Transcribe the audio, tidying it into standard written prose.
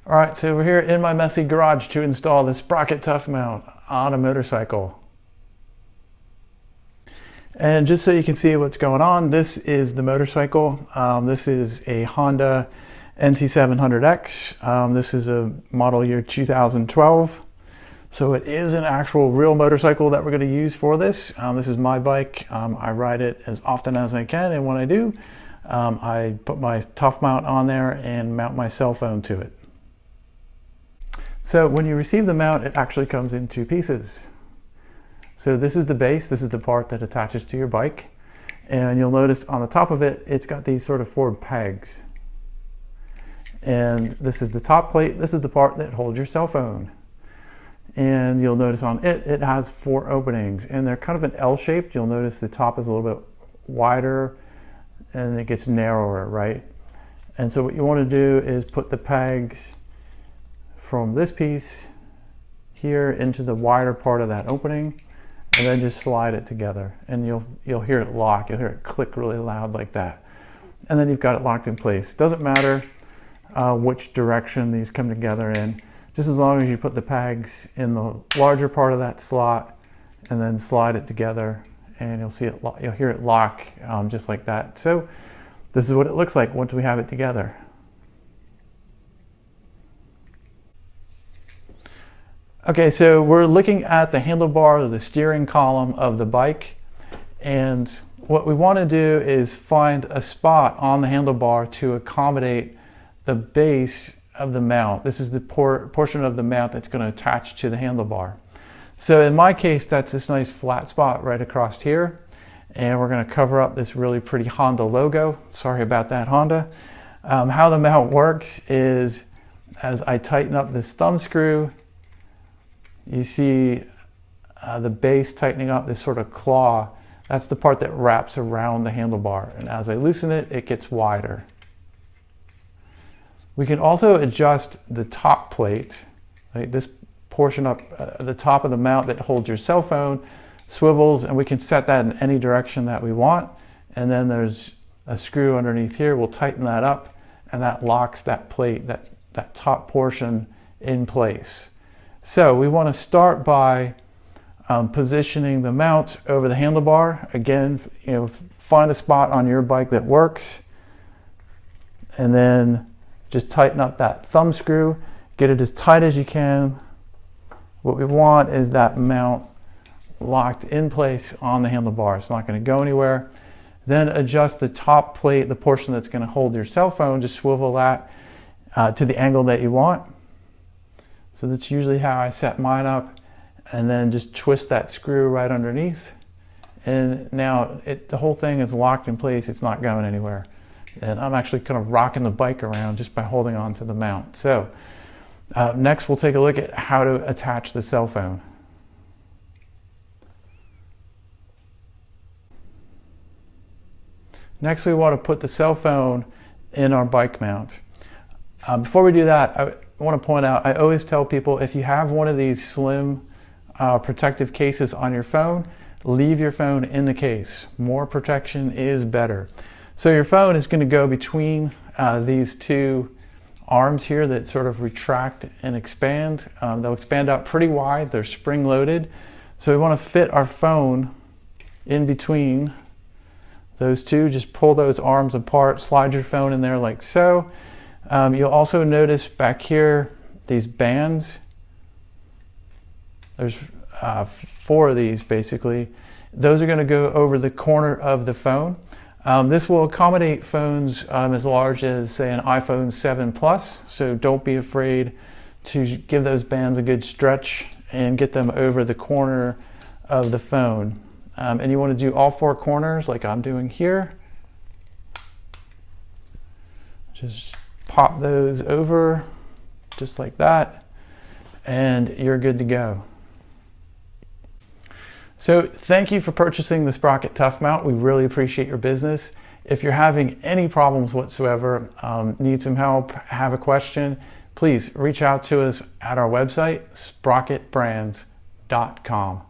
All right, so we're here in my messy garage to install the Sprocket Tough Mount on a motorcycle. And just so you can see what's going on, this is the motorcycle. This is a Honda NC700X. This is a model year 2012. So it is an actual real motorcycle that we're going to use for this. This is my bike. I ride it as often as I can, and when I do, I put my Tough Mount on there and mount my cell phone to it. So when you receive the mount, it actually comes in two pieces. So this is the base, this is the part that attaches to your bike. And you'll notice on the top of it, it's got these sort of four pegs. And this is the top plate, this is the part that holds your cell phone. And you'll notice on it, it has four openings, and they're kind of an L-shaped. You'll notice the top is a little bit wider and it gets narrower, right? And so what you want to do is put the pegs from this piece here into the wider part of that opening, and then just slide it together, and you'll hear it lock. You'll hear it click really loud like that, and then you've got it locked in place. Doesn't matter which direction these come together in, just as long as you put the pegs in the larger part of that slot and then slide it together, and you'll see it. You'll hear it lock just like that. So this is what it looks like once we have it together. Okay, so we're looking at the handlebar or the steering column of the bike, and what we want to do is find a spot on the handlebar to accommodate the base of the mount. This is the portion of the mount that's going to attach to the handlebar. So in my case, that's this nice flat spot right across here, and we're going to cover up this really pretty Honda logo. Sorry about that, Honda. How the mount works is, as I tighten up this thumb screw, you see the base tightening up, this sort of claw. That's the part that wraps around the handlebar. And as I loosen it, it gets wider. We can also adjust the top plate, right? This portion up the top of the mount that holds your cell phone swivels, and we can set that in any direction that we want. And then there's a screw underneath here. We'll tighten that up, and that locks that plate, that top portion in place. So we want to start by positioning the mount over the handlebar. Again, find a spot on your bike that works, and then just tighten up that thumb screw. Get it as tight as you can. What we want is that mount locked in place on the handlebar. It's not going to go anywhere. Then adjust the top plate, the portion that's going to hold your cell phone. Just swivel that to the angle that you want. So that's usually how I set mine up, and then just twist that screw right underneath. And now the whole thing is locked in place. It's not going anywhere. And I'm actually kind of rocking the bike around just by holding on to the mount. So next we'll take a look at how to attach the cell phone. Next we want to put the cell phone in our bike mount. Before we do that, I want to point out, I always tell people, if you have one of these slim protective cases on your phone, leave your phone in the case. More protection is better. So your phone is going to go between these two arms here that sort of retract and expand. They'll expand out pretty wide. They're spring loaded. So we want to fit our phone in between those two. Just pull those arms apart, slide your phone in there like so. You'll also notice back here these bands. There's 4 of these basically. Those are going to go over the corner of the phone. This will accommodate phones as large as, say, an iPhone 7 Plus. So don't be afraid to give those bands a good stretch and get them over the corner of the phone. And you want to do all 4 corners like I'm doing here. Just pop those over just like that, and you're good to go. So thank you for purchasing the Sprocket Tough Mount. We really appreciate your business. If you're having any problems whatsoever, need some help, have a question, please reach out to us at our website, sprocketbrands.com.